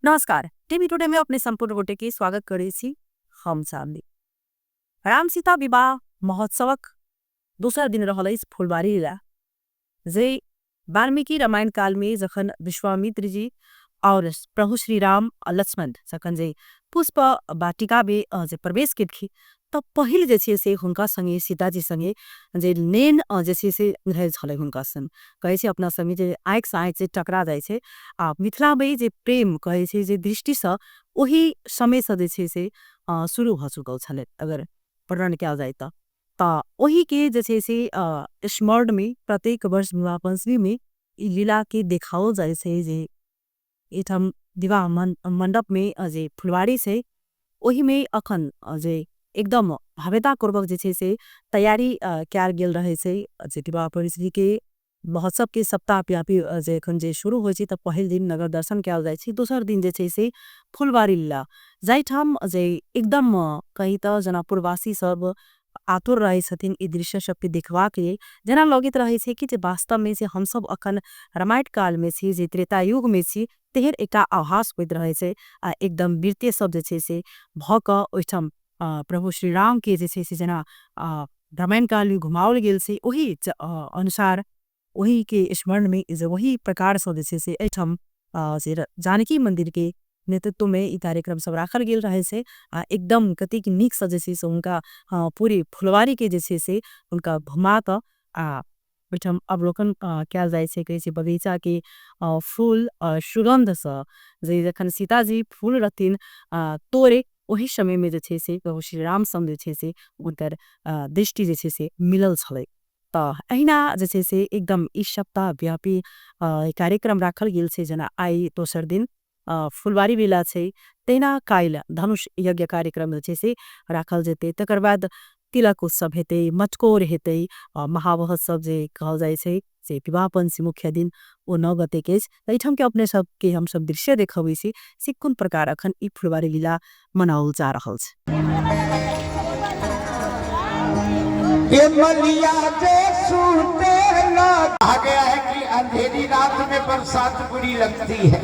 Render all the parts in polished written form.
नमस्कार, TV today में अपने संपूर्ण गोटे के स्वागत करे छी हम सामने। राम सीता विवाह महोत्सवक दूसरा दिन रहल अछि फुलबारी लीला, जे वाल्मीकि रामायण काल में जखन विश्वामित्र जी और प्रभु श्री राम आ लक्ष्मण जखन जे पुष्प वाटिका में जे प्रवेश केलखिन तब पहिल जे छै से हुनका संगे सीताजी संगे जे नेन जे छै से रहै छलै हुनका संग कहै छै अपना संगे जे आँखि से आँखि जे टकरा जाइ छै आ मिथिला में जे प्रेम कहै छै जे दृष्टि से ओही समय से जे छै से शुरू भ चुकल छलै अगर वर्णन कयल जाय त ओही के जे छै से स्मरण में प्रत्येक वर्ष विवाह पंचमी में ई लीला के देखाओल जाय छै जे एठाम विवाह मंडप में जे फुलवारी छै ओही में अखन जे एकदम भव्यतापूर्वक जे छै से तैयारी कयल गेल रहे छै जे विवाह पंचमी के महोत्सव के सप्ताहव्यापी जे एखन जे शुरू होइ छै त पहिल दिन नगर दर्शन कयल जाय छै, दोसर दिन जे छै से फुलबारी लीला जाहिठाम जे एकदम कही त जेना पूर्ववासी सब आतुर रहे छथिन ई दृश्य सबके देखबाक लेल। जेना लगैत रहे छै कि जे वास्तव में जे हम सब अखन रामायण काल में छी जे त्रेता युग में छी तेहर एकटा आभास होइत रहे छै आ एकदम वीरते सब जे छै से भ क ओहिठाम प्रभु श्री राम के जे छै से जेना रामायण काल में घुमाओल गेल छै ओही अनुसार वही के स्मरण में जे वही प्रकार से जे छै से एठाम जे जानकी मंदिर के नेतृत्व में ई कार्यक्रम सब राखल गेल रहे छै आ एकदम कतेक नीक से जे छै से उनका पूरी फुलवारी के जे छै से उनका घुमा क ओहिठाम अवलोकन कयल जाय छै कहै छै बगीचा के फूल सुगंध से जे जखन सीताजी फूल रहथिन तोड़े ओही समय में जे छै से प्रभु श्री राम संग जे छै से उनकर दृष्टि जे छै से मिलल छलै। त अहिना जे छै से एकदम ई सप्ताह व्यापी कार्यक्रम राखल गेल छै जेना आई दोसर दिन फुलबारी लीला छै तहिना काल्हि धनुष यज्ञ कार्यक्रम जे छै से राखल जेतै, तकर बाद तिलक उत्सव हेतै, मटकोर हेतै, महामहोत्सव जे कहल जाय छै से विवाह पंचमी मुख्य दिन ओ 9 गते के एहिठाम के अपने सब के हम सब दृश्य देखबै छी से कोन प्रकार अखन ई फुलबारी लीला मनाओल जा रहल छै। ये मलिया जो सूते ना आ गया है कि अंधेरी रात में बरसात बुरी लगती है।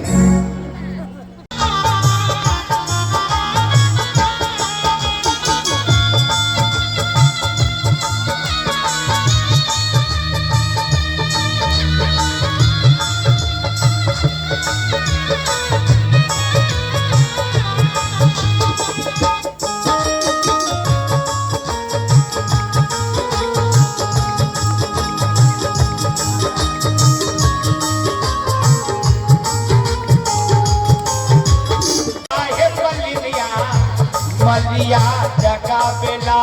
मलिया जगावेला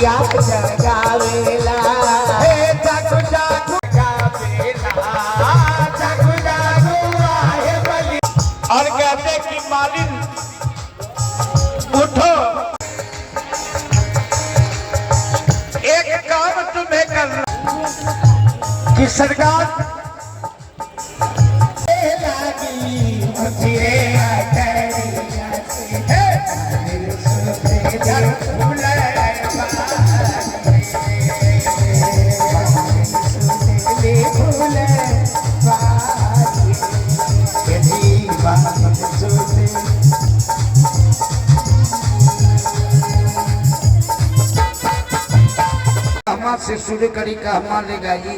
या जगावेला हे जागो जागो जगावेला जागो जागो हे मली और कहते कि मालिन उठो एक काम तुम्हें करना कि सरकार से शुरू करी का हमारे गाई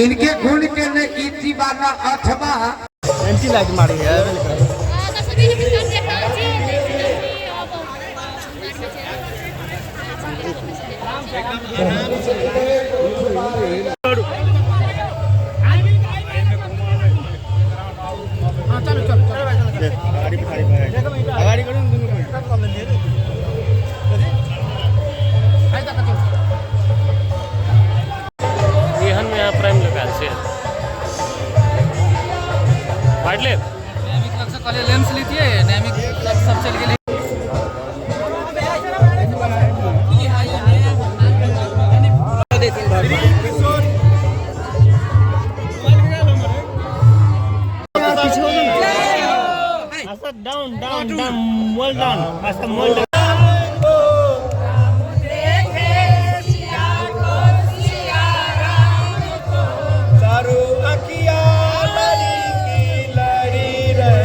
इनके गुण के ने कीर्ति बाना अथवा एंटी लाइक मारी है प्राइम लगा से वाटले नैमिक लक्ष्य कॉले लेंस लीजिए नैमिक सब चल गेले down down down well done fast well done अखिया लड़ी की लड़ी रे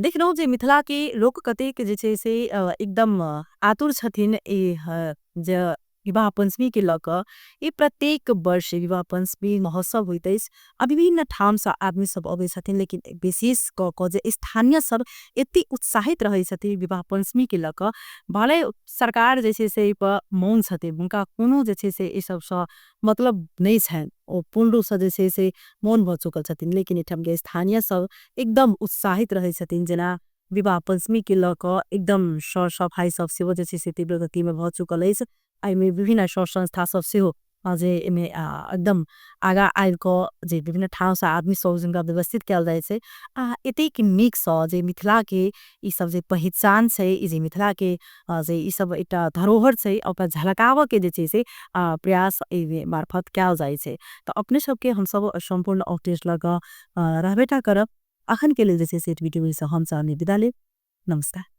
देखलहुँ जे मिथिला के लोक कतेक जे छै से एकदम आतुर छथिन जे विवाह पंचमी के लऽ कऽ ई प्रत्येक वर्ष विवाह पंचमी महोत्सव होइत अछि आ विभिन्न ठामसँ आदमी सब अबै छथिन लेकिन विशेष कऽ कऽ जे स्थानीय सब एते उत्साहित रहै छथिन विवाह पंचमी के लऽ कऽ भले सरकार जे छै से एहिपर मौन छथिन हुनका कोनो जे छै से एहि सबसँ मतलब नहि छनि ओ पूर्ण रूपसँ जे छै से मौन भऽ चुकल छथिन लेकिन एहिठाम के स्थानीय सब एकदम उत्साहित रहै छथिन जेना विवाह पंचमी के लऽ कऽ एकदम सर सफाई सब सेहो जे छै से तीव्र गतिमे भऽ चुकल अछि एहिमे विभिन्न सभ संस्था सब सेहो जे एहिमे एकदम आगाँ आबि कऽ जे विभिन्न ठामसँ आदमी सब जिनका व्यवस्थित कयल जाइ छै आ एतेक नीकसँ जे मिथिलाके ई सब जे पहिचान छै ई जे मिथिलाके जे ई सब एकटा धरोहर छै ओकरा झलकाबयके जे छै से प्रयास एहि मार्फत कयल जाइ छै तऽ अपने सबके हमसब सम्पूर्ण अपडेट लऽ कऽ रहबेटा करब अखन के लेल जे छै से वीडियो से हम सब विदा लेब नमस्कार।